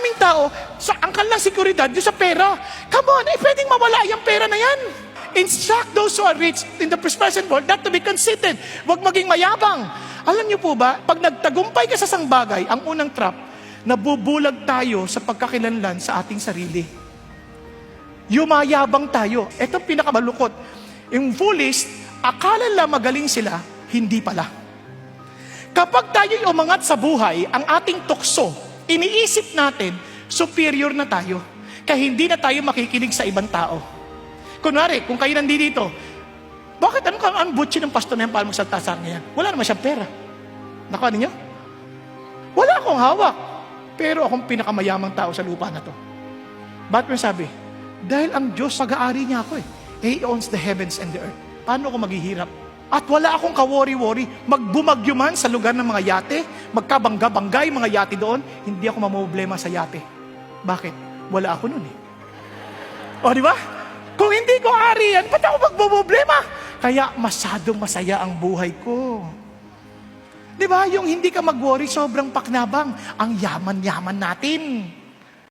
maraming tao, sa ang kanilang seguridad, yung sa pera. Come on, pwedeng mawala yung pera na yan. Instruct those who are rich in the present world not to be conceited. Huwag maging mayabang. Alam niyo po ba, pag nagtagumpay ka sa isang bagay, ang unang trap, nabubulag tayo sa pagkakilanlan sa ating sarili. Yumayabang tayo. Ito pinakamalungkot. Yung foolish, akala nila magaling sila, hindi pala. Kapag tayo'y umangat sa buhay, ang ating tukso, iniisip natin, superior na tayo. Kaya hindi na tayo makikinig sa ibang tao. Kunwari, kung kayo nandito, bakit ang butchi ng pastor na yan para magsalta sa akin yan? Wala naman siyang pera. Nakuha ninyo? Wala akong hawak. Pero akong pinakamayamang tao sa lupa na to. Ba't mo sabi? Dahil ang Diyos, pag-aari niya ako eh. He owns the heavens and the earth. Paano ako maghihirap? At wala akong ka-worry-worry. Magbumagyo man sa lugar ng mga yate, magkabangga-banggay mga yate doon, hindi ako mamproblema sa yate. Bakit? Wala ako nun eh. O, di ba? Kung hindi ko ari yan, ba't ako magboblema? Kaya masyadong masaya ang buhay ko. Di ba? Yung hindi ka mag-worry, sobrang paknabang. Ang yaman-yaman natin.